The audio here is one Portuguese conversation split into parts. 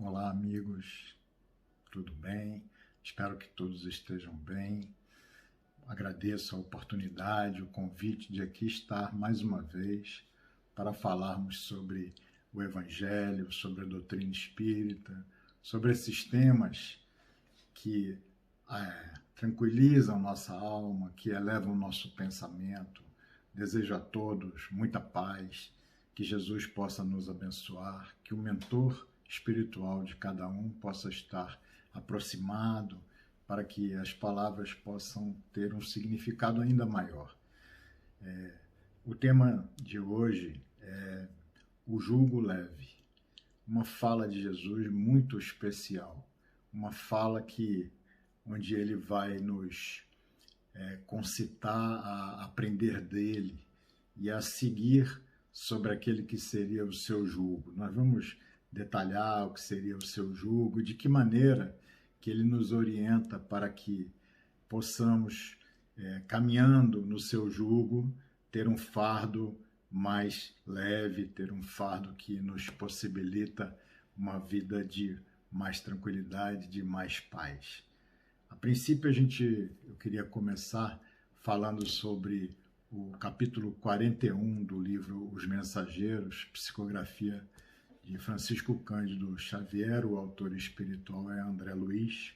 Olá, amigos, tudo bem? Espero que todos estejam bem. Agradeço a oportunidade, o convite de aqui estar mais uma vez para falarmos sobre o Evangelho, sobre a doutrina espírita, sobre esses temas que tranquilizam nossa alma, que elevam nosso pensamento. Desejo a todos muita paz, que Jesus possa nos abençoar, que o mentor espiritual de cada um possa estar aproximado para que as palavras possam ter um significado ainda maior. O tema de hoje é o jugo leve, uma fala de Jesus muito especial, uma fala onde ele vai nos concitar a aprender dele e a seguir sobre aquele que seria o seu jugo. Nós vamos detalhar o que seria o seu jugo, de que maneira que ele nos orienta para que possamos, caminhando no seu jugo, ter um fardo mais leve, ter um fardo que nos possibilita uma vida de mais tranquilidade, de mais paz. A princípio, eu queria começar falando sobre o capítulo 41 do livro Os Mensageiros, psicografia de Francisco Cândido Xavier, o autor espiritual é André Luiz,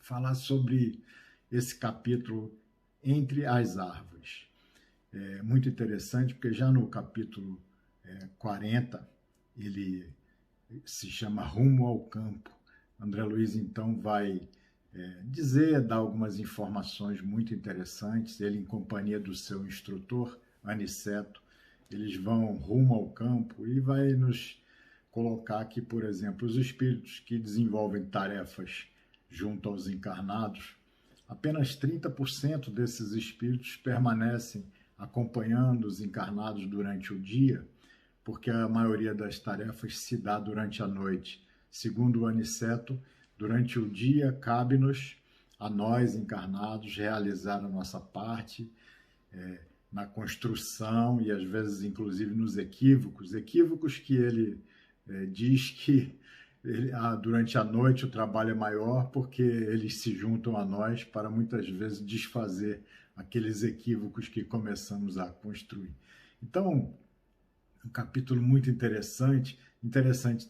falar sobre esse capítulo Entre as Árvores. É muito interessante, porque já no capítulo 40, ele se chama Rumo ao Campo. André Luiz, então, vai dar algumas informações muito interessantes. Ele, em companhia do seu instrutor, Aniceto, eles vão rumo ao campo e vai nos colocar que, por exemplo, os espíritos que desenvolvem tarefas junto aos encarnados, apenas 30% desses espíritos permanecem acompanhando os encarnados durante o dia, porque a maioria das tarefas se dá durante a noite. Segundo o Aniceto, durante o dia, cabe-nos, a nós encarnados, realizar a nossa parte na construção e, às vezes, inclusive, nos equívocos que ele diz que durante a noite o trabalho é maior porque eles se juntam a nós para, muitas vezes, desfazer aqueles equívocos que começamos a construir. Então, um capítulo muito interessante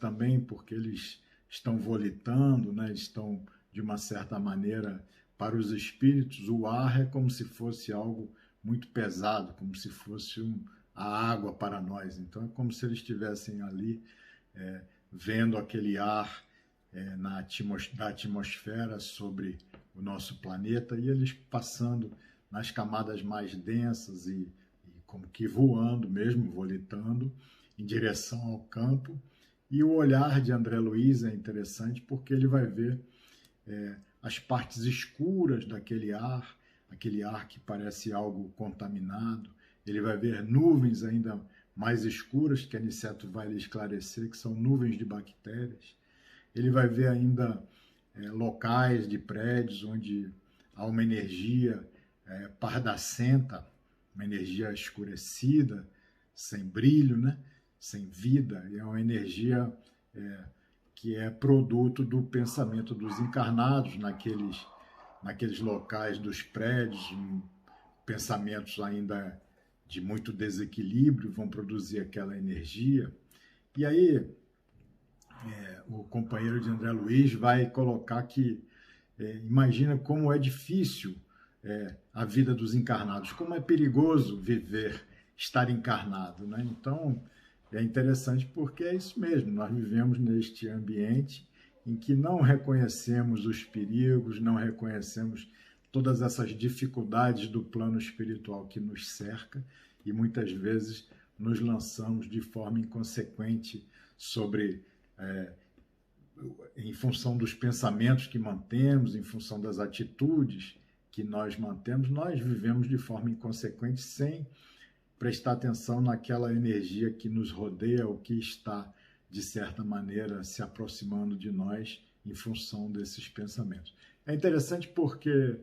também porque eles estão volitando, né? Estão, de uma certa maneira, para os espíritos, o ar é como se fosse algo muito pesado, como se fosse a água para nós. Então, é como se eles estivessem ali vendo aquele ar da atmosfera sobre o nosso planeta e eles passando nas camadas mais densas e como que voando mesmo, volitando, em direção ao campo. E o olhar de André Luiz é interessante porque ele vai ver as partes escuras daquele ar, aquele ar que parece algo contaminado. Ele vai ver nuvens ainda mais escuras, que Aniceto vai lhe esclarecer, que são nuvens de bactérias. Ele vai ver ainda locais de prédios onde há uma energia pardacenta, uma energia escurecida, sem brilho, né? Sem vida, e é uma energia que é produto do pensamento dos encarnados naqueles locais dos prédios, pensamentos ainda de muito desequilíbrio vão produzir aquela energia. E aí o companheiro de André Luiz vai colocar que imagina como é difícil a vida dos encarnados, como é perigoso estar encarnado, né? Então, é interessante porque é isso mesmo, nós vivemos neste ambiente em que não reconhecemos os perigos, não reconhecemos todas essas dificuldades do plano espiritual que nos cerca e muitas vezes nos lançamos de forma inconsequente em função dos pensamentos que mantemos, em função das atitudes que nós mantemos, nós vivemos de forma inconsequente sem prestar atenção naquela energia que nos rodeia ou que está, de certa maneira, se aproximando de nós em função desses pensamentos. É interessante porque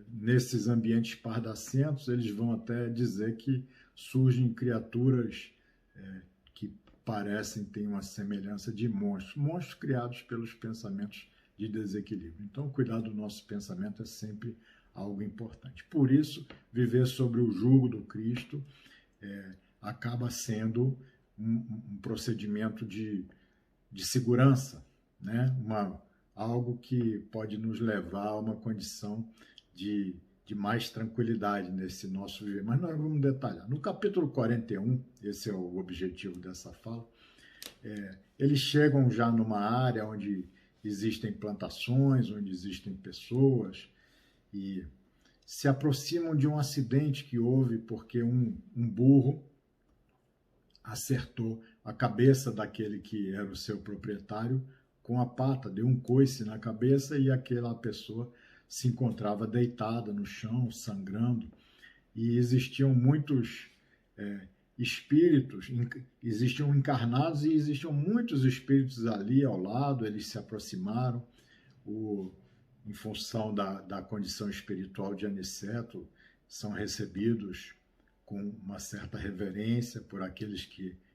nesses ambientes pardacentos, eles vão até dizer que surgem criaturas que parecem ter uma semelhança de monstros, monstros criados pelos pensamentos de desequilíbrio. Então, cuidar do nosso pensamento é sempre algo importante. Por isso, viver sobre o jugo do Cristo acaba sendo um procedimento de segurança, né? Algo que pode nos levar a uma condição de mais tranquilidade nesse nosso viver. Mas nós vamos detalhar. No capítulo 41, esse é o objetivo dessa fala, eles chegam já numa área onde existem plantações, onde existem pessoas, e se aproximam de um acidente que houve porque um burro acertou a cabeça daquele que era o seu proprietário com a pata, deu um coice na cabeça e aquela pessoa se encontrava deitada no chão, sangrando, e existiam muitos espíritos, existiam encarnados e existiam muitos espíritos ali ao lado, eles se aproximaram, em função da condição espiritual de Aniceto, são recebidos com uma certa reverência por aqueles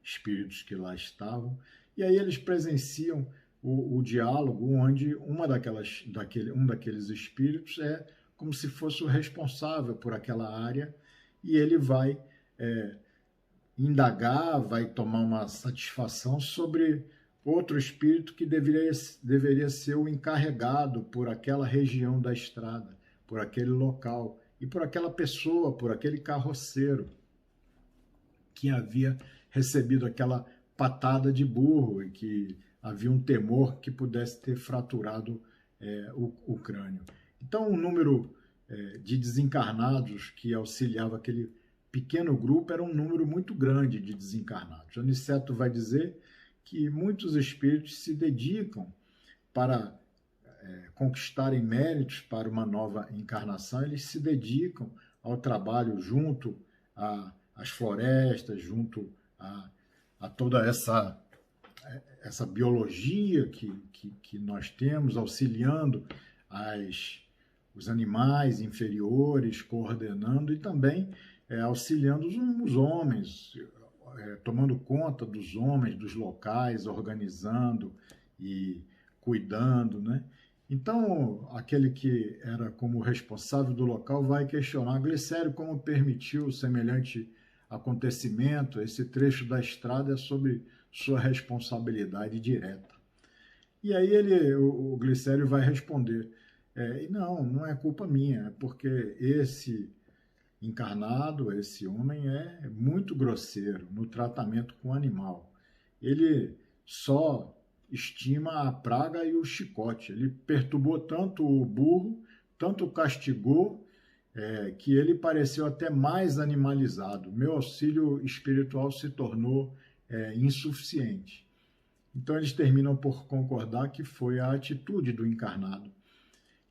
espíritos que lá estavam, e aí eles presenciam o diálogo onde um daqueles espíritos é como se fosse o responsável por aquela área, e ele vai indagar, vai tomar uma satisfação sobre outro espírito que deveria ser o encarregado por aquela região da estrada, por aquele local, e por aquela pessoa, por aquele carroceiro que havia recebido aquela patada de burro e que havia um temor que pudesse ter fraturado o crânio. Então, o número de desencarnados que auxiliava aquele pequeno grupo era um número muito grande de desencarnados. Aniceto vai dizer que muitos espíritos se dedicam para conquistarem méritos para uma nova encarnação, eles se dedicam ao trabalho junto às florestas, junto a toda essa biologia que nós temos, auxiliando os animais inferiores, coordenando e também auxiliando os homens, tomando conta dos homens, dos locais, organizando e cuidando, né? Então, aquele que era como responsável do local vai questionar: Glicério, como permitiu semelhante acontecimento? Esse trecho da estrada é sobre sua responsabilidade direta. E aí o Glicério vai responder: não é culpa minha, é porque esse encarnado, esse homem é muito grosseiro no tratamento com o animal. Ele só estima a praga e o chicote. Ele perturbou tanto o burro, tanto o castigou, que ele pareceu até mais animalizado. Meu auxílio espiritual se tornou insuficiente. Então eles terminam por concordar que foi a atitude do encarnado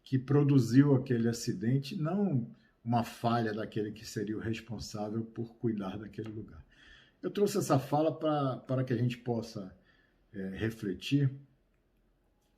que produziu aquele acidente, não uma falha daquele que seria o responsável por cuidar daquele lugar. Eu trouxe essa fala para que a gente possa refletir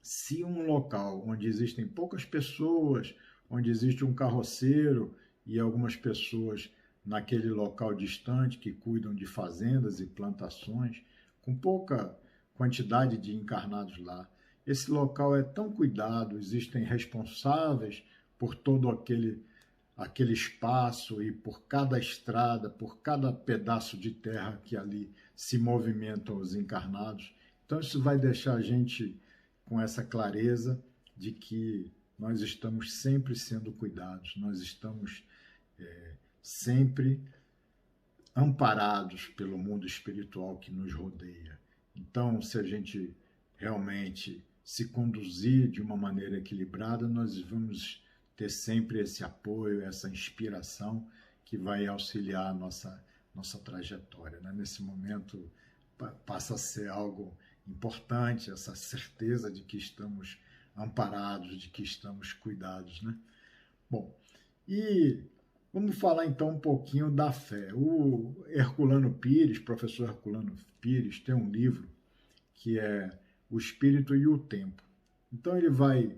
se um local onde existem poucas pessoas, onde existe um carroceiro e algumas pessoas naquele local distante que cuidam de fazendas e plantações, com pouca quantidade de encarnados lá, esse local é tão cuidado, existem responsáveis por todo aquele espaço e por cada estrada, por cada pedaço de terra que ali se movimentam os encarnados. Então isso vai deixar a gente com essa clareza de que nós estamos sempre sendo cuidados, nós estamos sempre amparados pelo mundo espiritual que nos rodeia. Então, se a gente realmente se conduzir de uma maneira equilibrada, nós vamos ter sempre esse apoio, essa inspiração que vai auxiliar a nossa trajetória, né? Nesse momento passa a ser algo importante, essa certeza de que estamos amparados, de que estamos cuidados, né? Bom, e vamos falar então um pouquinho da fé. O Herculano Pires, professor Herculano Pires, tem um livro que é O Espírito e o Tempo. Então ele vai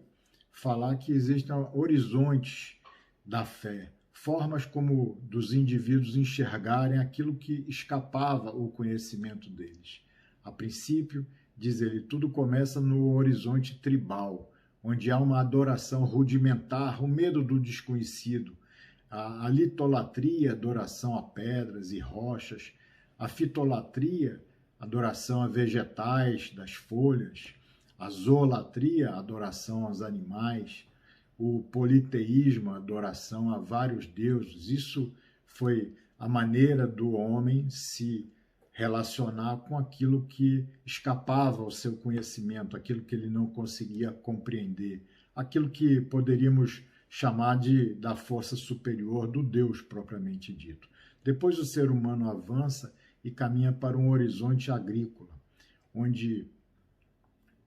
falar que existem horizontes da fé, formas como dos indivíduos enxergarem aquilo que escapava o conhecimento deles. A princípio, diz ele, tudo começa no horizonte tribal, onde há uma adoração rudimentar, o medo do desconhecido, a litolatria, adoração a pedras e rochas, a fitolatria, adoração a vegetais, das folhas, a zoolatria, adoração aos animais, o politeísmo, adoração a vários deuses. Isso foi a maneira do homem se relacionar com aquilo que escapava ao seu conhecimento, aquilo que ele não conseguia compreender, aquilo que poderíamos chamar da força superior do Deus propriamente dito. Depois o ser humano avança e caminha para um horizonte agrícola, onde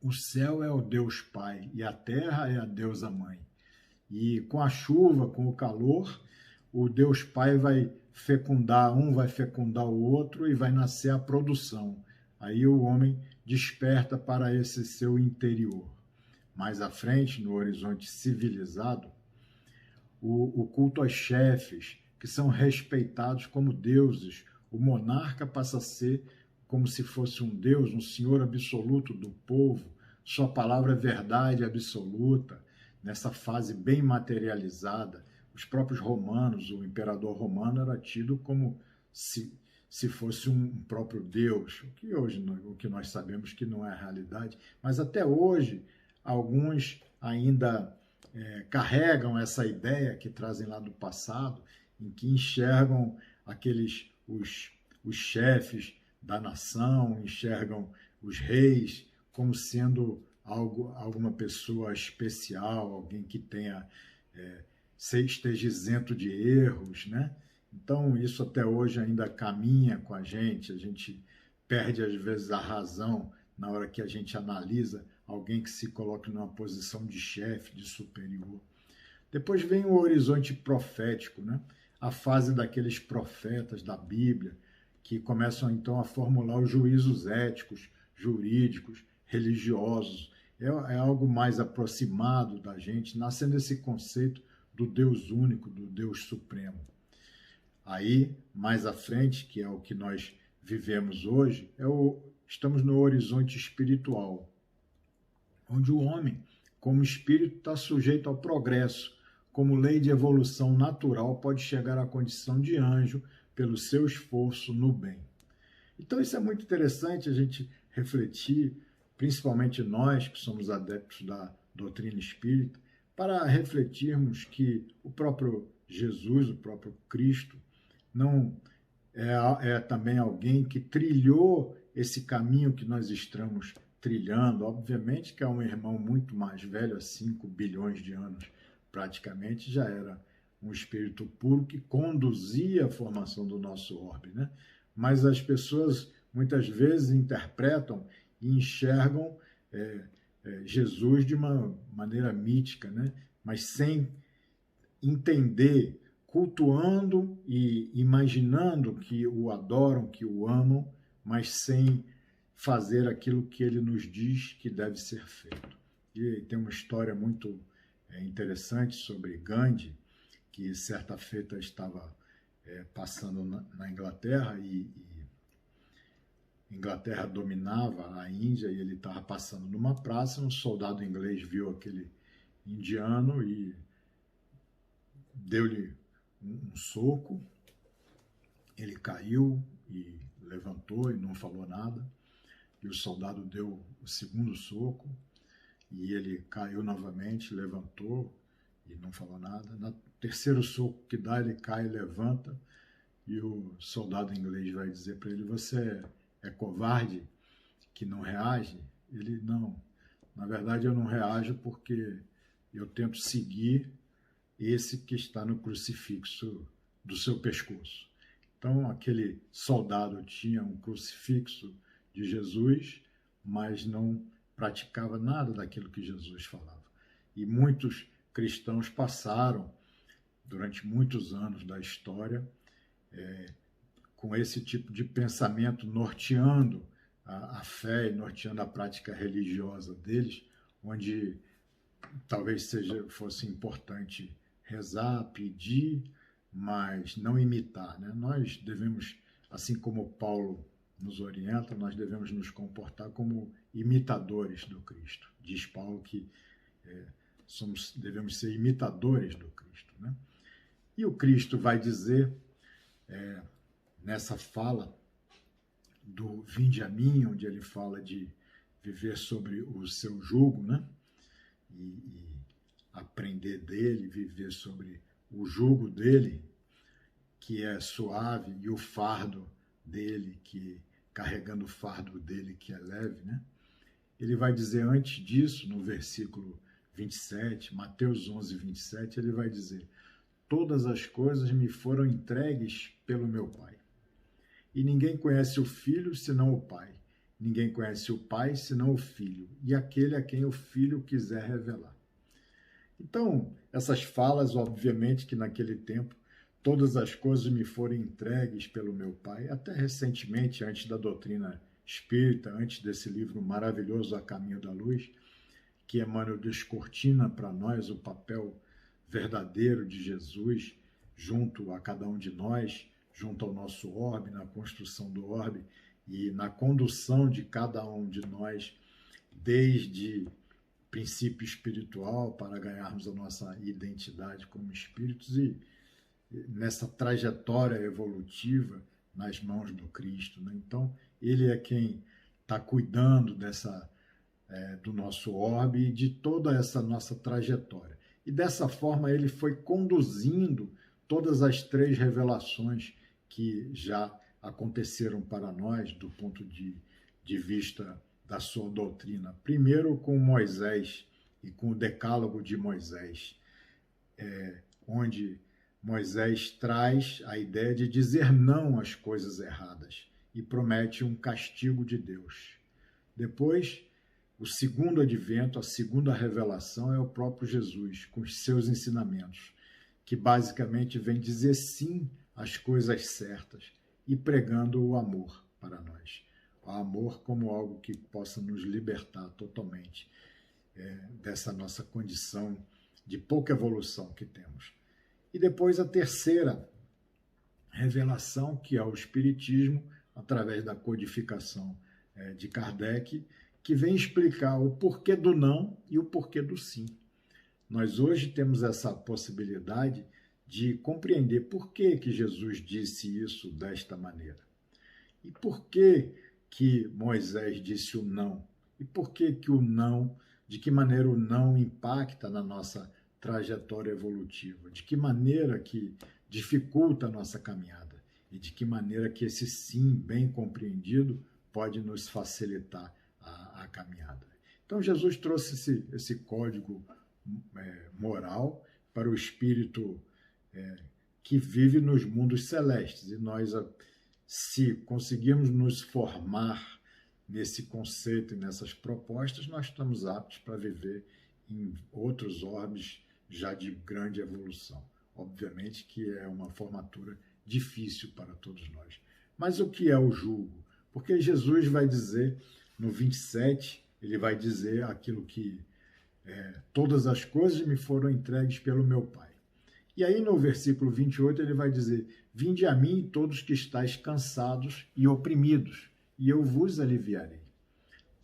o céu é o Deus Pai e a terra é a deusa Mãe. E com a chuva, com o calor, o Deus Pai vai fecundar, um vai fecundar o outro e vai nascer a produção. Aí o homem desperta para esse seu interior. Mais à frente, no horizonte civilizado, o culto aos chefes, que são respeitados como deuses. O monarca passa a ser como se fosse um deus, um senhor absoluto do povo. Sua palavra é verdade absoluta. Nessa fase bem materializada, os próprios romanos, o imperador romano era tido como se fosse um próprio Deus, o que hoje o que nós sabemos que não é a realidade, mas até hoje alguns ainda carregam essa ideia que trazem lá do passado, em que enxergam os chefes da nação, enxergam os reis como sendo alguma pessoa especial, alguém que esteja isento de erros, né? Então, isso até hoje ainda caminha com a gente perde às vezes a razão na hora que a gente analisa alguém que se coloca numa posição de chefe, de superior. Depois vem o horizonte profético, né? A fase daqueles profetas da Bíblia, que começam então a formular os juízos éticos, jurídicos, religiosos. É algo mais aproximado da gente, nascendo esse conceito do Deus único, do Deus supremo. Aí, mais à frente, que é o que nós vivemos hoje, estamos no horizonte espiritual, onde o homem, como espírito, está sujeito ao progresso. Como lei de evolução natural, pode chegar à condição de anjo pelo seu esforço no bem. Então, isso é muito interessante a gente refletir, principalmente nós que somos adeptos da doutrina espírita, para refletirmos que o próprio Jesus, o próprio Cristo, não é também alguém que trilhou esse caminho que nós estamos trilhando. Obviamente que é um irmão muito mais velho, há 5 bilhões de anos praticamente, já era um espírito puro que conduzia a formação do nosso orbe, né? Mas as pessoas muitas vezes interpretam e enxergam Jesus de uma maneira mítica, né? Mas sem entender, cultuando e imaginando que o adoram, que o amam, mas sem fazer aquilo que ele nos diz que deve ser feito. E tem uma história muito interessante sobre Gandhi, que certa feita estava passando na Inglaterra e Inglaterra dominava a Índia e ele estava passando numa praça, um soldado inglês viu aquele indiano e deu-lhe um soco, ele caiu e levantou e não falou nada, e o soldado deu o segundo soco e ele caiu novamente, levantou e não falou nada. No terceiro soco que dá, ele cai e levanta, e o soldado inglês vai dizer para ele: você é covarde que não reage? Ele: não, na verdade eu não reajo porque eu tento seguir esse que está no crucifixo do seu pescoço. Então aquele soldado tinha um crucifixo de Jesus, mas não praticava nada daquilo que Jesus falava. E muitos cristãos passaram, durante muitos anos da história, com esse tipo de pensamento norteando a fé e norteando a prática religiosa deles, onde talvez fosse importante rezar, pedir, mas não imitar, né? Nós devemos, assim como Paulo nos orienta, nós devemos nos comportar como imitadores do Cristo. Diz Paulo que devemos ser imitadores do Cristo, né? E o Cristo vai dizer, nessa fala do Vinde a mim, onde ele fala de viver sobre o seu jugo, né? E aprender dele, viver sobre o jugo dele, que é suave, e o fardo dele, carregando o fardo dele, que é leve, né? Ele vai dizer antes disso, no versículo 27, Mateus 11, 27, ele vai dizer: todas as coisas me foram entregues pelo meu Pai. E ninguém conhece o Filho senão o Pai. Ninguém conhece o Pai senão o Filho, e aquele a quem o Filho quiser revelar. Então, essas falas, obviamente que naquele tempo, todas as coisas me foram entregues pelo meu Pai. Até recentemente, antes da doutrina espírita, antes desse livro maravilhoso, A Caminho da Luz, que Emmanuel descortina para nós o papel verdadeiro de Jesus junto a cada um de nós, junto ao nosso orbe, na construção do orbe e na condução de cada um de nós, desde princípio espiritual para ganharmos a nossa identidade como espíritos e nessa trajetória evolutiva nas mãos do Cristo, né? Então, ele é quem está cuidando do nosso orbe e de toda essa nossa trajetória. E dessa forma ele foi conduzindo todas as 3 revelações que já aconteceram para nós do ponto de vista da sua doutrina. Primeiro com Moisés e com o decálogo de Moisés, onde Moisés traz a ideia de dizer não às coisas erradas e promete um castigo de Deus. Depois, o segundo advento, a segunda revelação é o próprio Jesus, com os seus ensinamentos, que basicamente vem dizer sim às coisas certas e pregando o amor para nós. O amor como algo que possa nos libertar totalmente dessa nossa condição de pouca evolução que temos. E depois a terceira revelação, que é o Espiritismo, através da codificação de Kardec, que vem explicar o porquê do não e o porquê do sim. Nós hoje temos essa possibilidade de compreender por que Jesus disse isso desta maneira. E por que Moisés disse o não? E por que o não, de que maneira o não impacta na nossa trajetória evolutiva? De que maneira que dificulta a nossa caminhada? E de que maneira que esse sim bem compreendido pode nos facilitar a caminhada? Então Jesus trouxe esse código moral para o espírito que vive nos mundos celestes. E nós, se conseguirmos nos formar nesse conceito e nessas propostas, nós estamos aptos para viver em outros orbes já de grande evolução. Obviamente que é uma formatura difícil para todos nós. Mas o que é o jugo? Porque Jesus vai dizer, no 27, ele vai dizer aquilo que todas as coisas me foram entregues pelo meu Pai. E aí no versículo 28 ele vai dizer: vinde a mim todos que estáis cansados e oprimidos, e eu vos aliviarei.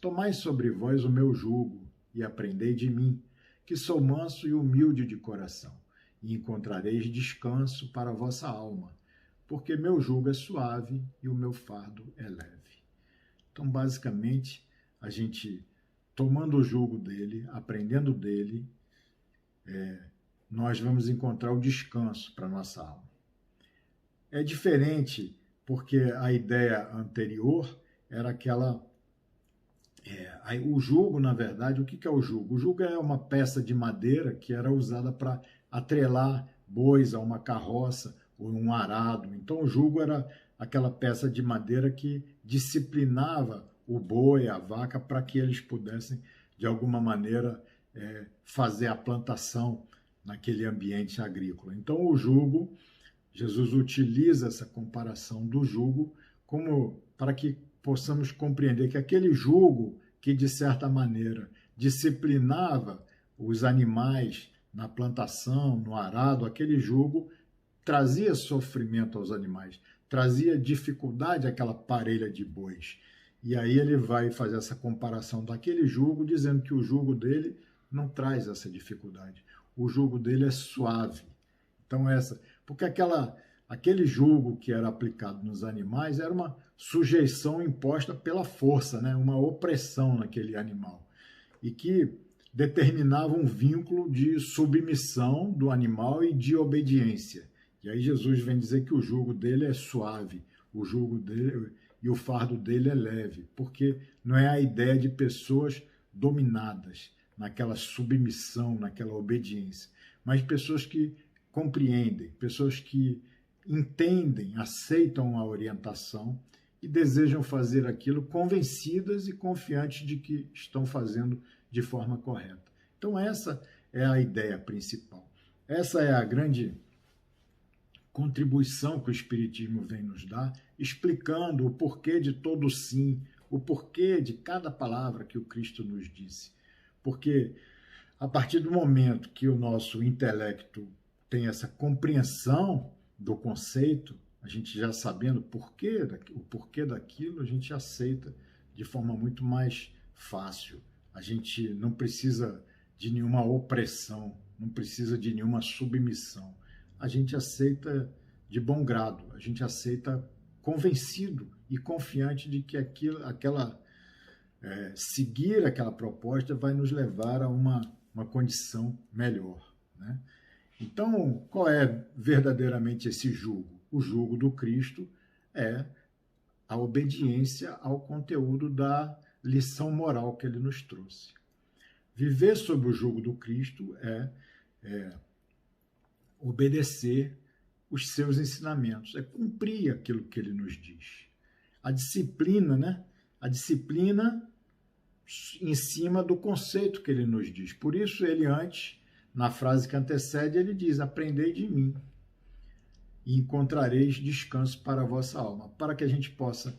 Tomai sobre vós o meu jugo e aprendei de mim, que sou manso e humilde de coração, e encontrareis descanso para a vossa alma, porque meu jugo é suave e o meu fardo é leve. Então, basicamente, a gente, tomando o jugo dele, aprendendo dele, nós vamos encontrar o descanso para a nossa alma. É diferente, porque a ideia anterior era aquela... o jugo, na verdade, o que é o jugo? O jugo é uma peça de madeira que era usada para atrelar bois a uma carroça ou um arado. Então, o jugo era aquela peça de madeira que disciplinava o boi, a vaca, para que eles pudessem, de alguma maneira, fazer a plantação naquele ambiente agrícola. Então, o jugo, Jesus utiliza essa comparação do jugo como para que possamos compreender que aquele jugo que, de certa maneira, disciplinava os animais na plantação, no arado, aquele jugo trazia sofrimento aos animais, trazia dificuldade àquela parelha de bois. E aí ele vai fazer essa comparação daquele jugo, dizendo que o jugo dele não traz essa dificuldade. O jugo dele é suave. Então porque aquele jugo que era aplicado nos animais era uma sujeição imposta pela força, né? Uma opressão naquele animal. E que determinava um vínculo de submissão do animal e de obediência. E aí Jesus vem dizer que o jugo dele é suave, o jugo dele e o fardo dele é leve, porque não é a ideia de pessoas dominadas naquela submissão, naquela obediência, mas pessoas que compreendem, pessoas que entendem, aceitam a orientação e desejam fazer aquilo convencidas e confiantes de que estão fazendo de forma correta. Então essa é a ideia principal. Essa é a grande contribuição que o Espiritismo vem nos dar, explicando o porquê de todo sim, o porquê de cada palavra que o Cristo nos disse. Porque a partir do momento que o nosso intelecto tem essa compreensão do conceito, a gente já sabendo o porquê daquilo, a gente aceita de forma muito mais fácil. A gente não precisa de nenhuma opressão, não precisa de nenhuma submissão. A gente aceita de bom grado, a gente aceita convencido e confiante de que seguir aquela proposta vai nos levar a uma condição melhor, né? Então, qual é verdadeiramente esse jugo? O jugo do Cristo é a obediência ao conteúdo da lição moral que ele nos trouxe. Viver sob o jugo do Cristo é obedecer os seus ensinamentos, é cumprir aquilo que ele nos diz. A disciplina, né? A disciplina em cima do conceito que ele nos diz. Por isso, ele antes, na frase que antecede, ele diz: aprendei de mim e encontrareis descanso para a vossa alma. Para que a gente possa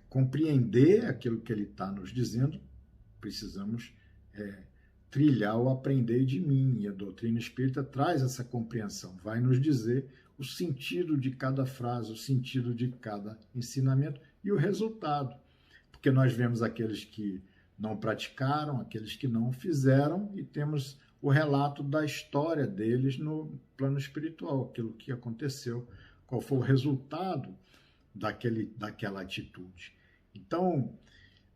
compreender aquilo que ele está nos dizendo, precisamos trilhar o aprender de mim. E a doutrina espírita traz essa compreensão, vai nos dizer o sentido de cada frase, o sentido de cada ensinamento e o resultado. Porque nós vemos aqueles que não praticaram, aqueles que não fizeram, e temos o relato da história deles no plano espiritual, aquilo que aconteceu, qual foi o resultado daquela atitude. Então,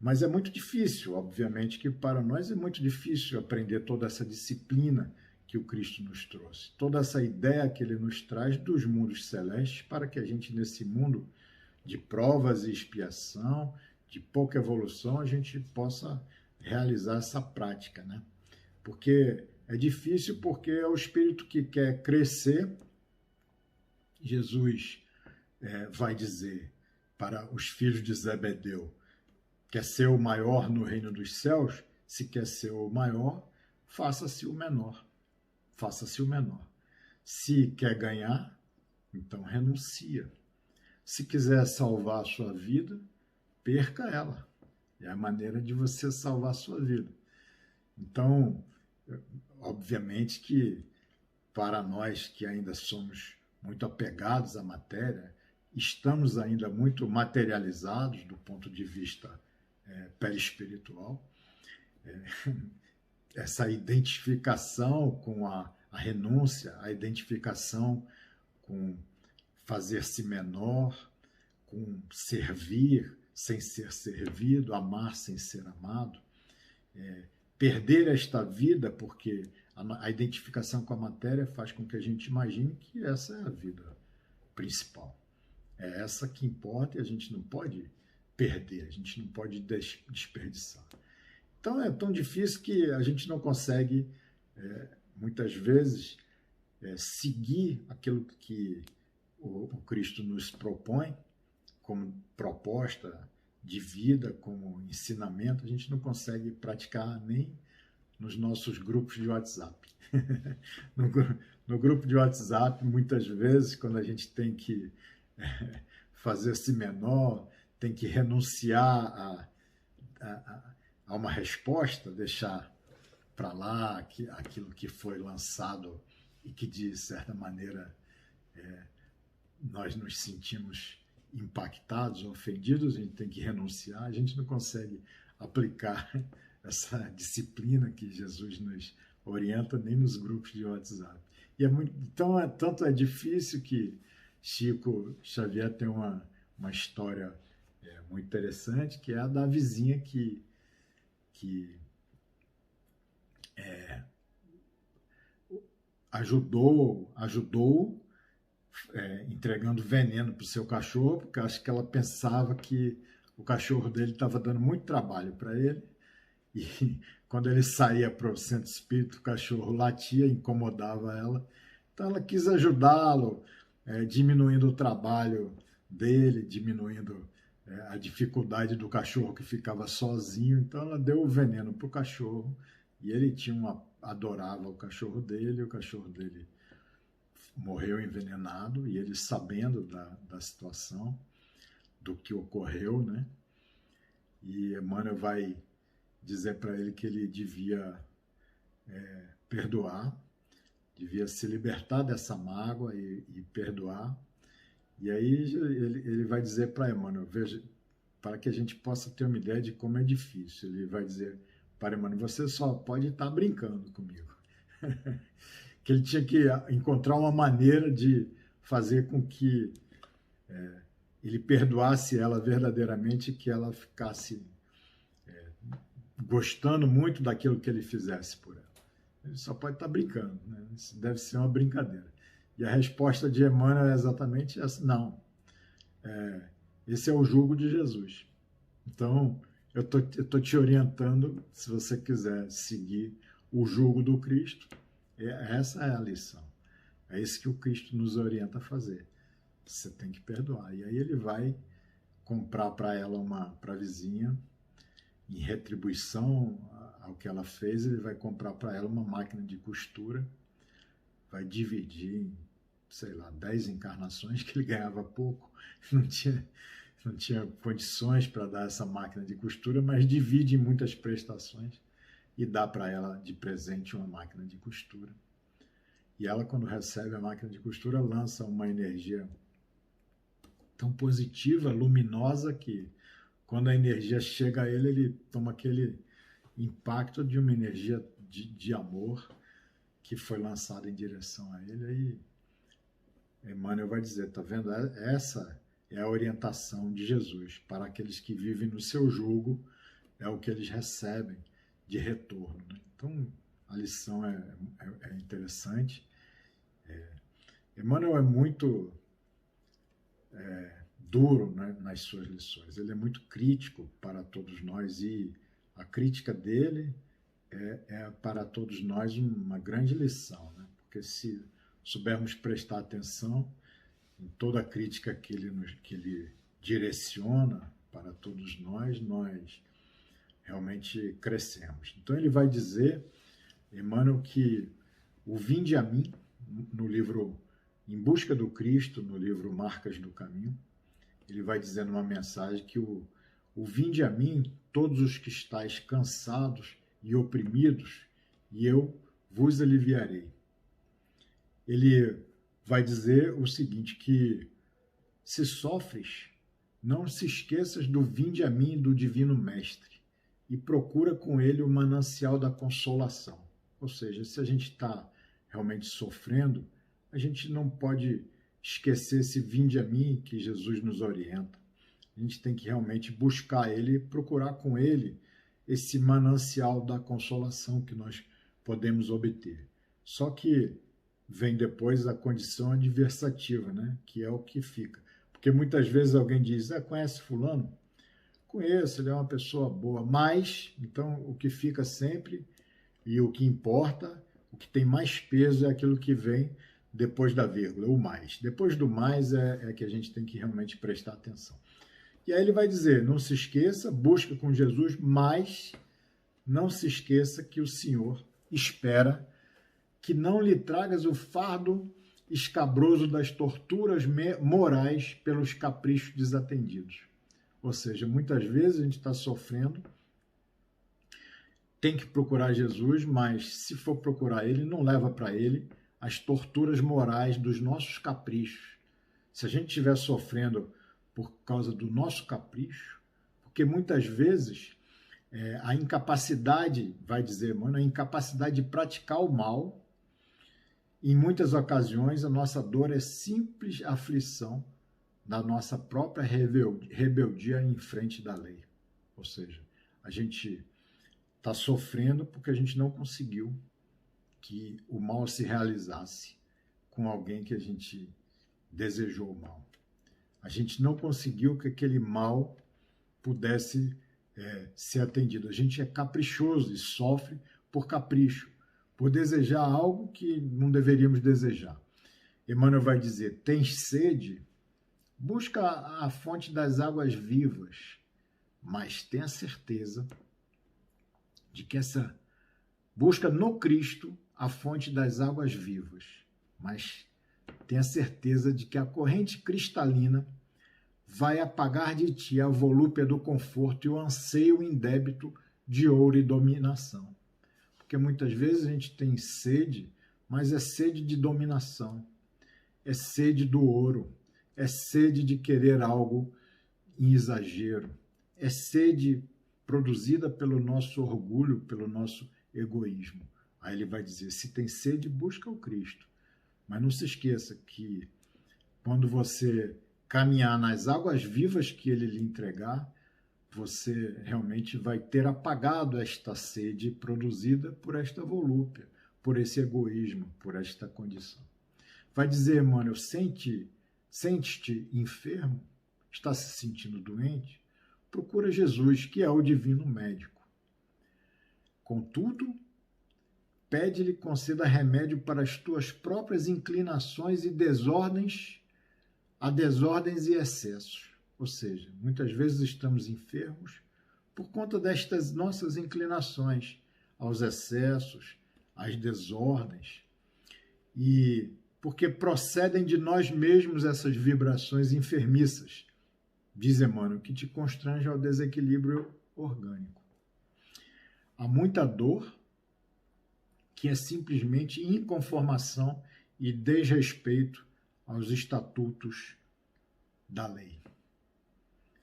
mas é muito difícil, obviamente que para nós é muito difícil aprender toda essa disciplina que o Cristo nos trouxe, toda essa ideia que ele nos traz dos mundos celestes, para que a gente, nesse mundo de provas e expiação, de pouca evolução, a gente possa realizar essa prática, né? Porque é difícil, porque é o espírito que quer crescer. Jesus vai dizer para os filhos de Zebedeu: quer ser o maior no reino dos céus? Se quer ser o maior, faça-se o menor. Faça-se o menor. Se quer ganhar, então renuncia. Se quiser salvar a sua vida, perca ela. É a maneira de você salvar a sua vida. Então, obviamente que para nós que ainda somos muito apegados à matéria, estamos ainda muito materializados do ponto de vista perispiritual. Essa identificação com a renúncia, a identificação com fazer-se menor, com servir sem ser servido, amar sem ser amado, perder esta vida, porque a identificação com a matéria faz com que a gente imagine que essa é a vida principal. É essa que importa e a gente não pode perder, a gente não pode desperdiçar. Então é tão difícil que a gente não consegue, muitas vezes, seguir aquilo que o Cristo nos propõe como proposta de vida, como ensinamento. A gente não consegue praticar nem nos nossos grupos de WhatsApp. No grupo de WhatsApp, muitas vezes, quando a gente tem que fazer-se menor, tem que renunciar a uma resposta, deixar para lá aquilo que foi lançado e que, de certa maneira, nós nos sentimos impactados, ofendidos, a gente tem que renunciar, a gente não consegue aplicar essa disciplina que Jesus nos orienta nem nos grupos de WhatsApp. E então, tanto é difícil que Chico Xavier tem uma história muito interessante, que é a da vizinha que ajudou entregando veneno para o seu cachorro, porque acho que ela pensava que o cachorro dele estava dando muito trabalho para ele, e quando ele saía para o centro espírita, o cachorro latia, incomodava ela, então ela quis ajudá-lo, diminuindo o trabalho dele, diminuindo a dificuldade do cachorro que ficava sozinho, então ela deu o veneno para o cachorro, e ele adorava o cachorro dele morreu envenenado, e ele, sabendo da situação, do que ocorreu, né? E Emmanuel vai dizer para ele que ele devia perdoar, devia se libertar dessa mágoa e perdoar. E aí ele vai dizer para Emmanuel, veja, para que a gente possa ter uma ideia de como é difícil, ele vai dizer para Emmanuel, você só pode estar brincando comigo. Que ele tinha que encontrar uma maneira de fazer com que ele perdoasse ela verdadeiramente, que ela ficasse gostando muito daquilo que ele fizesse por ela. Ele só pode estar brincando, né? Isso deve ser uma brincadeira. E a resposta de Emmanuel é exatamente essa: não. Esse é o jugo de Jesus. Então, eu tô te orientando, se você quiser seguir o jugo do Cristo, essa é a lição. É isso que o Cristo nos orienta a fazer. Você tem que perdoar. E aí ele vai comprar para ela, para a vizinha, em retribuição ao que ela fez, ele vai comprar para ela uma máquina de costura, vai dividir em, sei lá, 10 encarnações, que ele ganhava pouco, não tinha condições para dar essa máquina de costura, mas divide em muitas prestações e dá para ela de presente uma máquina de costura. E ela, quando recebe a máquina de costura, lança uma energia tão positiva, luminosa, que quando a energia chega a ele toma aquele impacto de uma energia de amor que foi lançada em direção a ele. Aí Emmanuel vai dizer, tá vendo? Essa é a orientação de Jesus para aqueles que vivem no seu jugo, é o que eles recebem de retorno, né? Então, a lição é interessante. Emmanuel é muito duro, né, nas suas lições. Ele é muito crítico para todos nós, e a crítica dele é para todos nós uma grande lição, né? Porque se soubermos prestar atenção em toda a crítica que ele direciona para todos nós realmente crescemos. Então ele vai dizer, Emmanuel, que o Vinde a mim, no livro Em Busca do Cristo, no livro Marcas do Caminho, ele vai dizer numa mensagem que o Vinde a mim, todos os que estáis cansados e oprimidos, e eu vos aliviarei. Ele vai dizer o seguinte, que se sofres, não se esqueças do Vinde a mim do Divino Mestre, e procura com ele o manancial da consolação. Ou seja, se a gente está realmente sofrendo, a gente não pode esquecer esse Vinde a mim que Jesus nos orienta. A gente tem que realmente buscar ele, procurar com ele esse manancial da consolação que nós podemos obter. Só que vem depois a condição adversativa, né? Que é o que fica. Porque muitas vezes alguém diz, conhece fulano? Conheço, ele é uma pessoa boa, mas, então, o que fica sempre e o que importa, o que tem mais peso é aquilo que vem depois da vírgula, o mais. Depois do mais é que a gente tem que realmente prestar atenção. E aí ele vai dizer, não se esqueça, busca com Jesus, mas não se esqueça que o Senhor espera que não lhe tragas o fardo escabroso das torturas morais pelos caprichos desatendidos. Ou seja, muitas vezes a gente está sofrendo, tem que procurar Jesus, mas se for procurar ele, não leva para ele as torturas morais dos nossos caprichos. se a gente estiver sofrendo por causa do nosso capricho, porque muitas vezes a incapacidade, vai dizer, mano, a incapacidade de praticar o mal, em muitas ocasiões a nossa dor é simples aflição da nossa própria rebeldia em frente da lei. Ou seja, a gente está sofrendo porque a gente não conseguiu que o mal se realizasse com alguém que a gente desejou o mal. A gente não conseguiu que aquele mal pudesse ser atendido. A gente é caprichoso e sofre por capricho, por desejar algo que não deveríamos desejar. Emmanuel vai dizer, tens sede? Busca a fonte das águas vivas, mas tenha certeza de que busca no Cristo a fonte das águas vivas, mas tenha certeza de que a corrente cristalina vai apagar de ti a volúpia do conforto e o anseio indébito de ouro e dominação. Porque muitas vezes a gente tem sede, mas é sede de dominação, é sede do ouro, é sede de querer algo em exagero, é sede produzida pelo nosso orgulho, pelo nosso egoísmo. Aí ele vai dizer, se tem sede, busca o Cristo. Mas não se esqueça que quando você caminhar nas águas vivas que ele lhe entregar, você realmente vai ter apagado esta sede produzida por esta volúpia, por esse egoísmo, por esta condição. Vai dizer, Emmanuel, sente-te enfermo? Está se sentindo doente? Procura Jesus, que é o divino médico. Contudo, pede-lhe conceda remédio para as tuas próprias inclinações e desordens e excessos. Ou seja, muitas vezes estamos enfermos por conta destas nossas inclinações aos excessos, às desordens, e porque procedem de nós mesmos essas vibrações enfermiças, diz Emmanuel, que te constrange ao desequilíbrio orgânico. Há muita dor que é simplesmente inconformação e desrespeito aos estatutos da lei.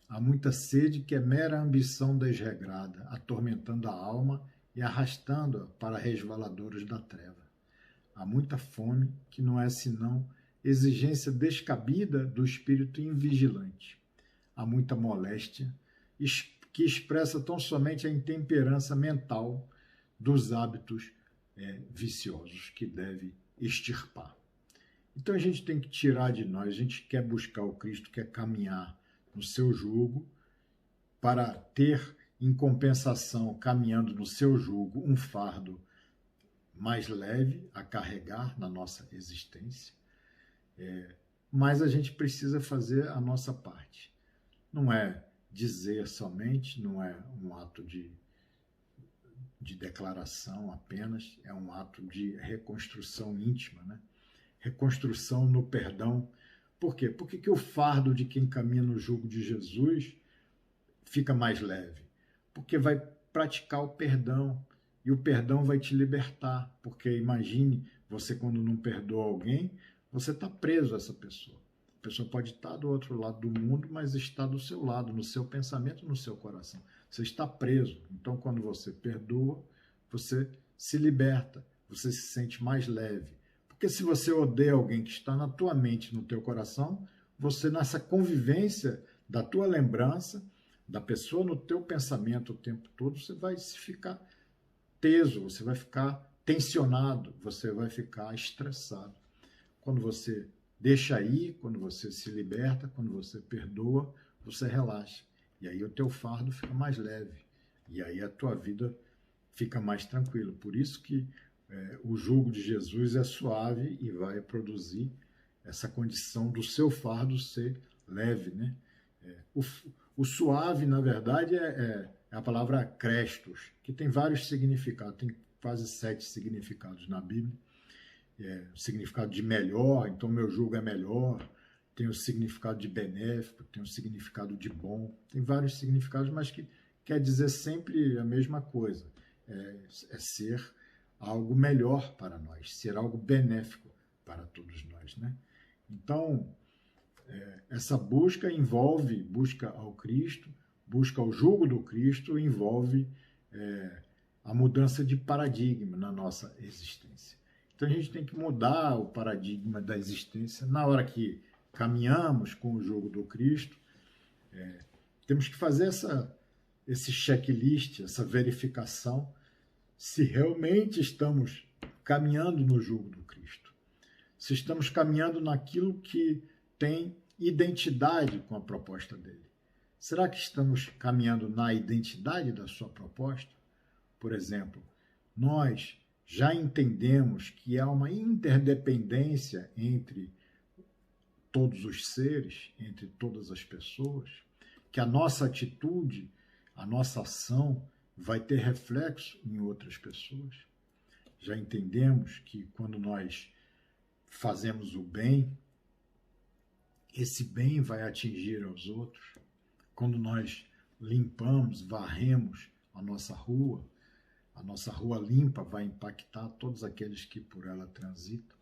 Há muita sede que é mera ambição desregrada, atormentando a alma e arrastando-a para resvaladouros da treva. Há muita fome que não é senão exigência descabida do espírito invigilante. Há muita moléstia que expressa tão somente a intemperança mental dos hábitos viciosos que deve extirpar. Então a gente tem que tirar de nós, a gente quer buscar o Cristo, quer caminhar no seu jugo, para ter em compensação, caminhando no seu jugo, um fardo mais leve a carregar na nossa existência, mas a gente precisa fazer a nossa parte. Não é dizer somente, não é um ato de declaração apenas, é um ato de reconstrução íntima, né? Reconstrução no perdão. Por quê? Porque que o fardo de quem caminha no jugo de Jesus fica mais leve? Porque vai praticar o perdão, e o perdão vai te libertar, porque imagine, você quando não perdoa alguém, você está preso a essa pessoa. A pessoa pode estar do outro lado do mundo, mas está do seu lado, no seu pensamento, no seu coração. Você está preso. Então, quando você perdoa, você se liberta, você se sente mais leve. Porque se você odeia alguém que está na tua mente, no teu coração, você nessa convivência da tua lembrança, da pessoa no teu pensamento o tempo todo, você vai se ficar teso, você vai ficar tensionado, você vai ficar estressado. Quando você deixa ir, quando você se liberta, quando você perdoa, você relaxa. E aí o teu fardo fica mais leve. E aí a tua vida fica mais tranquila. Por isso que o jugo de Jesus é suave e vai produzir essa condição do seu fardo ser leve, né? O suave, na verdade, é a palavra crestos, que tem vários significados, tem quase 7 significados na Bíblia. O significado de melhor, então meu jugo é melhor, tem o significado de benéfico, tem o significado de bom, tem vários significados, mas que quer dizer sempre a mesma coisa, é ser algo melhor para nós, ser algo benéfico para todos nós, né? Então, essa busca envolve busca ao Cristo, busca ao jugo do Cristo, envolve a mudança de paradigma na nossa existência. Então a gente tem que mudar o paradigma da existência. Na hora que caminhamos com o jugo do Cristo, temos que fazer esse checklist, essa verificação, se realmente estamos caminhando no jugo do Cristo. Se estamos caminhando naquilo que tem identidade com a proposta dele. Será que estamos caminhando na identidade da sua proposta? Por exemplo, nós já entendemos que há uma interdependência entre todos os seres, entre todas as pessoas, que a nossa atitude, a nossa ação vai ter reflexo em outras pessoas. Já entendemos que quando nós fazemos o bem, esse bem vai atingir aos outros. Quando nós limpamos, varremos a nossa rua limpa vai impactar todos aqueles que por ela transitam.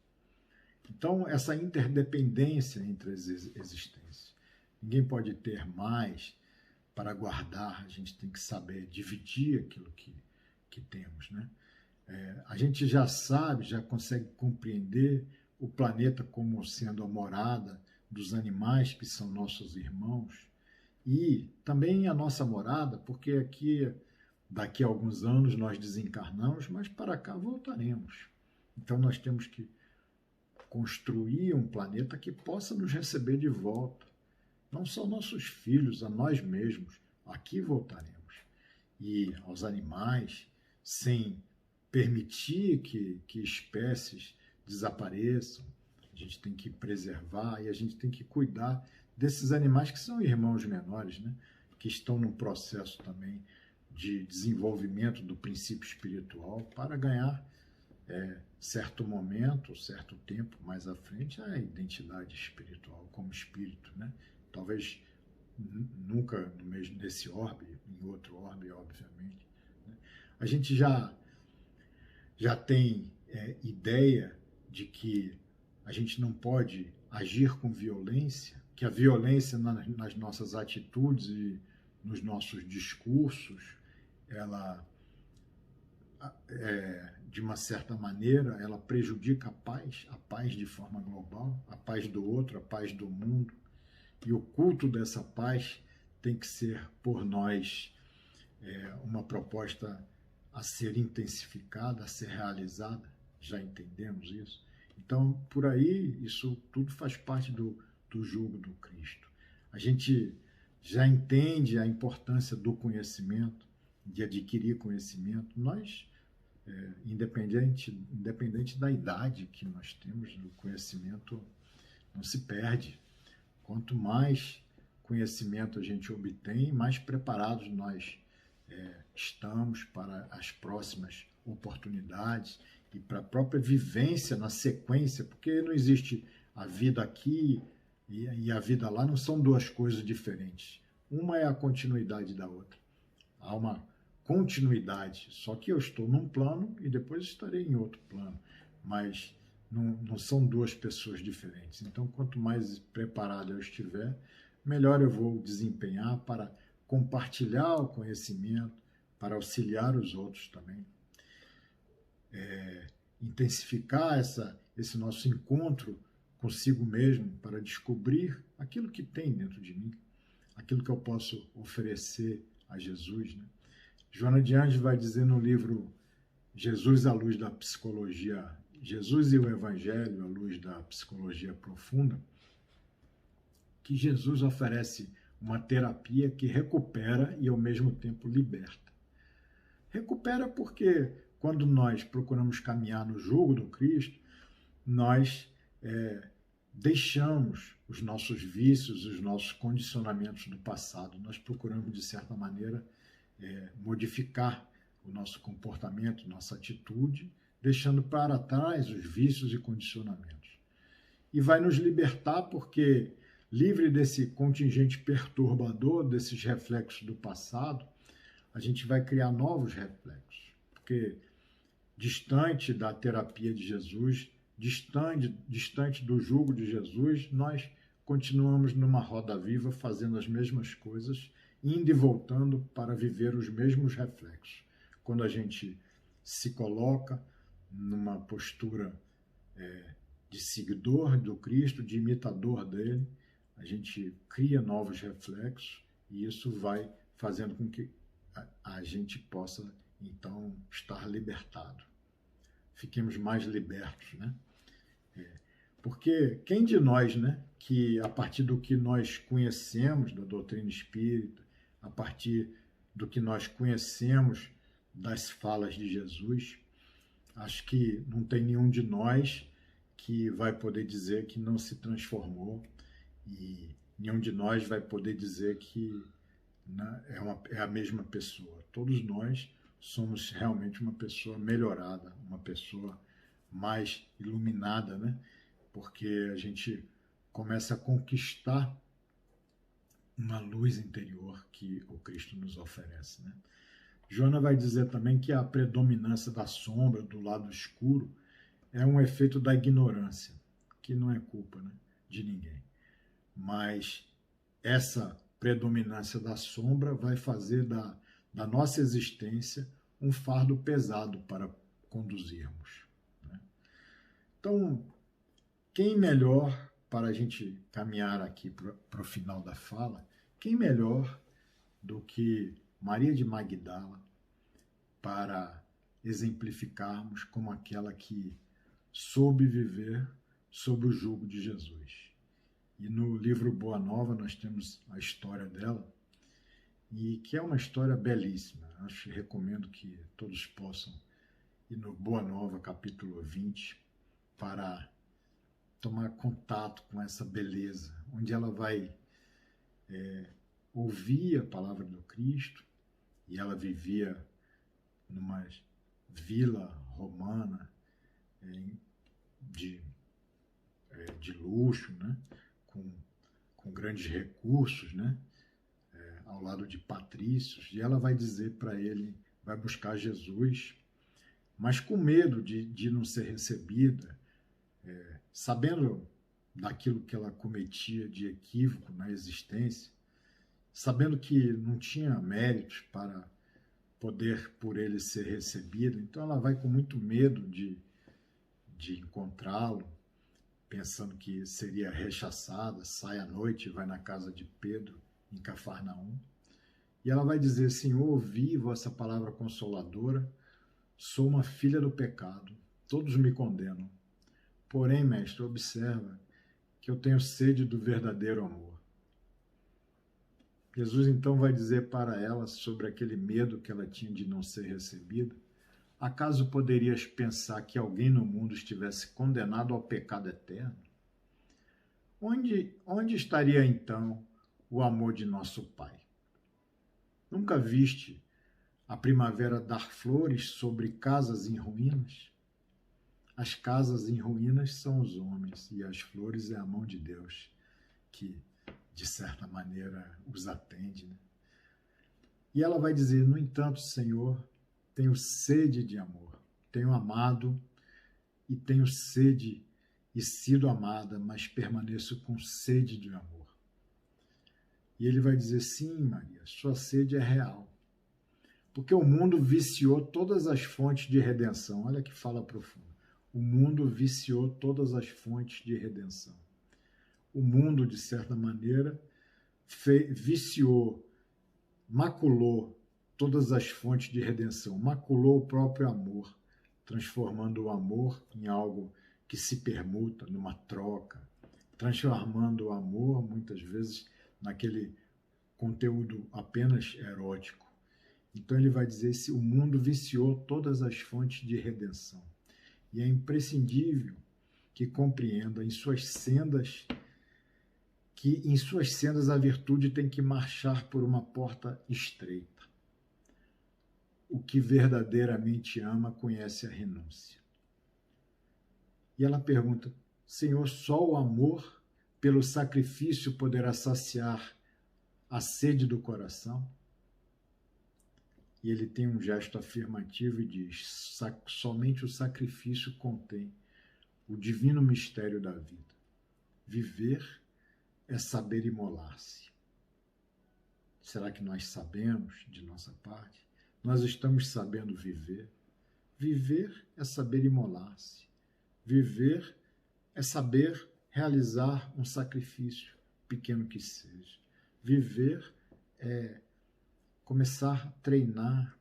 Então, essa interdependência entre as existências. Ninguém pode ter mais para guardar, a gente tem que saber dividir aquilo que temos, né? A gente já sabe, já consegue compreender o planeta como sendo a morada dos animais que são nossos irmãos e também a nossa morada, porque daqui a alguns anos nós desencarnamos, mas para cá voltaremos. Então nós temos que construir um planeta que possa nos receber de volta. Não só nossos filhos, a nós mesmos. Aqui voltaremos. E aos animais, sem permitir que espécies desapareçam. A gente tem que preservar e a gente tem que cuidar desses animais que são irmãos menores, né? Que estão num processo também de desenvolvimento do princípio espiritual para ganhar certo momento, certo tempo mais à frente, a identidade espiritual como espírito, né? Talvez nunca nesse orbe, em outro orbe, obviamente, né? A gente já tem ideia de que a gente não pode agir com violência, que a violência nas nossas atitudes e nos nossos discursos, ela, de uma certa maneira, ela prejudica a paz de forma global, a paz do outro, a paz do mundo. E o culto dessa paz tem que ser, por nós, uma proposta a ser intensificada, a ser realizada. Já entendemos isso? Então, por aí, isso tudo faz parte do jugo do Cristo. A gente já entende a importância do conhecimento, de adquirir conhecimento. Nós, independente da idade que nós temos, o conhecimento não se perde. Quanto mais conhecimento a gente obtém, mais preparados nós estamos para as próximas oportunidades e para a própria vivência na sequência, porque não existe a vida aqui e a vida lá, não são duas coisas diferentes. Uma é a continuidade da outra. Há uma continuidade, só que eu estou num plano e depois estarei em outro plano, mas não são duas pessoas diferentes. Então, quanto mais preparado eu estiver, melhor eu vou desempenhar para compartilhar o conhecimento, para auxiliar os outros também. Intensificar esse nosso encontro consigo mesmo para descobrir aquilo que tem dentro de mim, aquilo que eu posso oferecer a Jesus, né? Joana de Anjos vai dizer no livro Jesus à luz da psicologia, Jesus e o Evangelho à luz da psicologia profunda, que Jesus oferece uma terapia que recupera e ao mesmo tempo liberta. Recupera porque quando nós procuramos caminhar no jugo do Cristo, nós deixamos os nossos vícios, os nossos condicionamentos do passado. Nós procuramos, de certa maneira, modificar o nosso comportamento, nossa atitude, deixando para trás os vícios e condicionamentos. E vai nos libertar porque, livre desse contingente perturbador, desses reflexos do passado, a gente vai criar novos reflexos. Porque, distante da terapia de Jesus, distante do jugo de Jesus, nós continuamos numa roda viva, fazendo as mesmas coisas, indo e voltando para viver os mesmos reflexos. Quando a gente se coloca numa postura de seguidor do Cristo, de imitador dele, a gente cria novos reflexos e isso vai fazendo com que a gente possa, então, estar libertado. Fiquemos mais libertos, né? Porque quem de nós, né, que a partir do que nós conhecemos da doutrina espírita, a partir do que nós conhecemos das falas de Jesus, acho que não tem nenhum de nós que vai poder dizer que não se transformou e nenhum de nós vai poder dizer que é a mesma pessoa. Todos nós somos realmente uma pessoa melhorada, uma pessoa mais iluminada, né? Porque a gente começa a conquistar uma luz interior que o Cristo nos oferece, né? Joana vai dizer também que a predominância da sombra, do lado escuro, é um efeito da ignorância, que não é culpa, né, de ninguém. Mas essa predominância da sombra vai fazer da nossa existência um fardo pesado para conduzirmos, né? Então, quem melhor, para a gente caminhar aqui para o final da fala, quem melhor do que Maria de Magdala para exemplificarmos como aquela que soube viver sob o jugo de Jesus. E no livro Boa Nova nós temos a história dela, e que é uma história belíssima. Acho que recomendo que todos possam ir no Boa Nova, capítulo 20, para tomar contato com essa beleza, onde ela vai ouvir a palavra do Cristo, e ela vivia numa vila romana de luxo, né? com grandes recursos, né? Ao lado de patrícios, e ela vai dizer para ele, vai buscar Jesus, mas com medo de não ser recebida, sabendo daquilo que ela cometia de equívoco na existência, sabendo que não tinha méritos para poder por ele ser recebida, então ela vai com muito medo de encontrá-lo, pensando que seria rechaçada, sai à noite e vai na casa de Pedro, em Cafarnaum, e ela vai dizer: Senhor, ouvi vossa palavra consoladora, sou uma filha do pecado, todos me condenam. Porém, mestre, observa que eu tenho sede do verdadeiro amor. Jesus então vai dizer para ela sobre aquele medo que ela tinha de não ser recebida: acaso poderias pensar que alguém no mundo estivesse condenado ao pecado eterno? Onde estaria então o amor de nosso Pai? Nunca viste a primavera dar flores sobre casas em ruínas? As casas em ruínas são os homens, e as flores é a mão de Deus que, de certa maneira, os atende, né? E ela vai dizer: no entanto, Senhor, tenho sede de amor, tenho amado e tenho sede e sido amada, mas permaneço com sede de amor. E ele vai dizer: sim, Maria, sua sede é real, porque o mundo viciou todas as fontes de redenção. Olha que fala profunda. O mundo viciou todas as fontes de redenção. O mundo, de certa maneira, viciou, maculou todas as fontes de redenção, maculou o próprio amor, transformando o amor em algo que se permuta, numa troca, transformando o amor, muitas vezes, naquele conteúdo apenas erótico. Então ele vai dizer: se o mundo viciou todas as fontes de redenção, e é imprescindível que compreenda em suas sendas a virtude tem que marchar por uma porta estreita. O que verdadeiramente ama conhece a renúncia. E ela pergunta: Senhor, só o amor pelo sacrifício poderá saciar a sede do coração? E ele tem um gesto afirmativo e diz: somente o sacrifício contém o divino mistério da vida. Viver é saber imolar-se. Será que nós sabemos de nossa parte? Nós estamos sabendo viver? Viver é saber imolar-se. Viver é saber realizar um sacrifício, pequeno que seja. Viver é começar a treinar,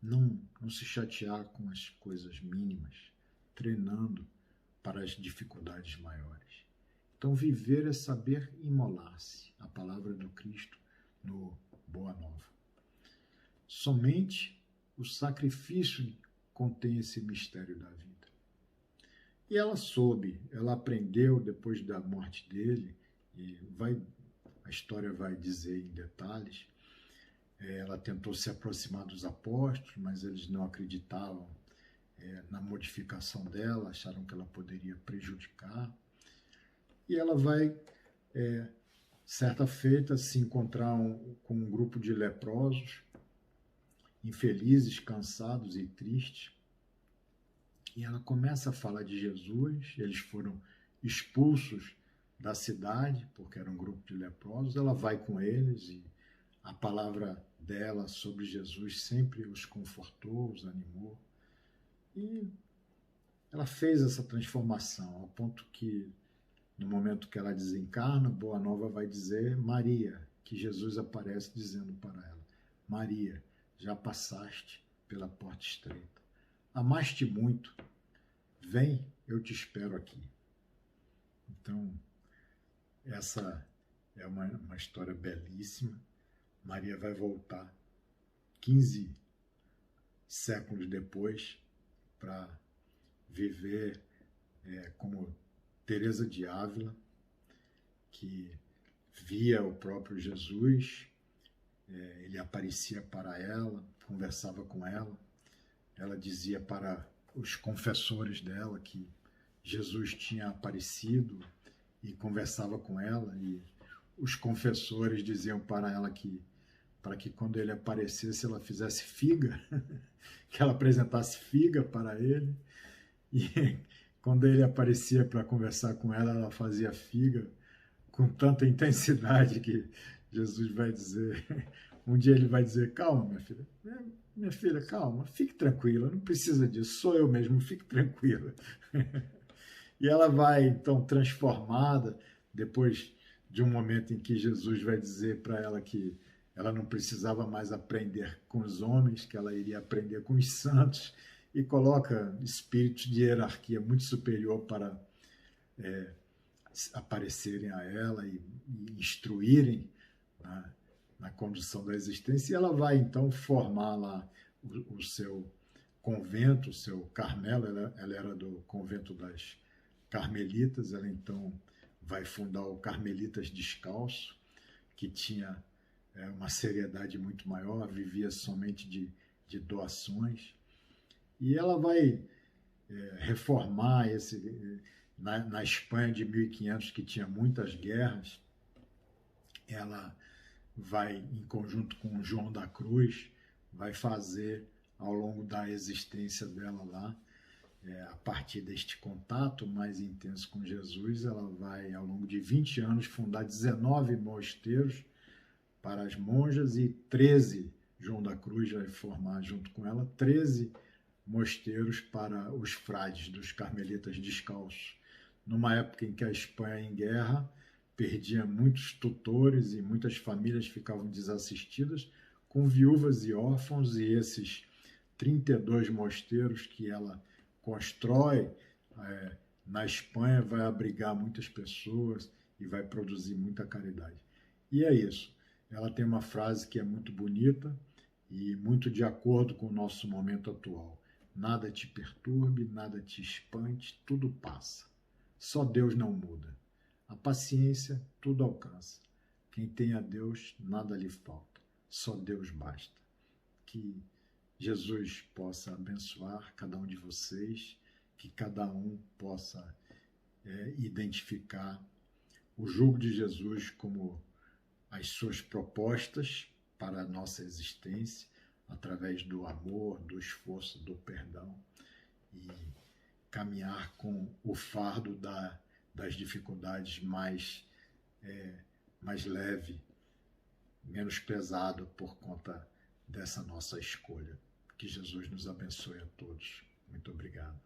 não se chatear com as coisas mínimas, treinando para as dificuldades maiores. Então, viver é saber imolar-se, a palavra do Cristo no Boa Nova. Somente o sacrifício contém esse mistério da vida. E ela soube, ela aprendeu depois da morte dele, e a história vai dizer em detalhes, ela tentou se aproximar dos apóstolos, mas eles não acreditavam na modificação dela, acharam que ela poderia prejudicar. E ela vai, certa feita, se encontrar com um grupo de leprosos, infelizes, cansados e tristes. E ela começa a falar de Jesus. Eles foram expulsos da cidade, porque era um grupo de leprosos. Ela vai com eles e a palavra dela sobre Jesus sempre os confortou, os animou. E ela fez essa transformação, ao ponto que, no momento que ela desencarna, Boa Nova vai dizer Maria, que Jesus aparece dizendo para ela: Maria, já passaste pela porta estreita. Amaste muito, vem, eu te espero aqui. Então, essa é uma história belíssima. Maria vai voltar 15 séculos depois para viver como Teresa de Ávila, que via o próprio Jesus, ele aparecia para ela, conversava com ela. Ela dizia para os confessores dela que Jesus tinha aparecido e conversava com ela, e os confessores diziam para ela que para que quando ele aparecesse ela fizesse figa, que ela apresentasse figa para ele, e quando ele aparecia para conversar com ela, ela fazia figa com tanta intensidade que Jesus vai dizer, um dia ele vai dizer: calma, minha filha, calma, fique tranquila, não precisa disso, sou eu mesmo, fique tranquila. E ela vai, então, transformada, depois de um momento em que Jesus vai dizer para ela que ela não precisava mais aprender com os homens, que ela iria aprender com os santos, e coloca espíritos de hierarquia muito superior para aparecerem a ela e instruírem na condução da existência. E ela vai, então, formar lá o seu convento, o seu Carmelo. Ela era do convento das Carmelitas. Ela, então, vai fundar o Carmelitas Descalço, que tinha uma seriedade muito maior, vivia somente de doações. E ela vai reformar na Espanha de 1500, que tinha muitas guerras. Ela vai, em conjunto com João da Cruz, vai fazer, ao longo da existência dela lá, a partir deste contato mais intenso com Jesus, ela vai, ao longo de 20 anos, fundar 19 mosteiros para as monjas e 13, João da Cruz vai formar junto com ela, 13 mosteiros para os frades dos Carmelitas Descalços. Numa época em que a Espanha, em guerra, perdia muitos tutores e muitas famílias ficavam desassistidas, com viúvas e órfãos, e esses 32 mosteiros que ela constrói na Espanha vai abrigar muitas pessoas e vai produzir muita caridade. E é isso. Ela tem uma frase que é muito bonita e muito de acordo com o nosso momento atual. Nada te perturbe, nada te espante, tudo passa. Só Deus não muda. A paciência tudo alcança. Quem tem a Deus, nada lhe falta. Só Deus basta. Que Jesus possa abençoar cada um de vocês, que cada um possa identificar o jugo de Jesus como as suas propostas para a nossa existência, através do amor, do esforço, do perdão, e caminhar com o fardo das dificuldades mais mais leve, menos pesado por conta dessa nossa escolha. Que Jesus nos abençoe a todos. Muito obrigado.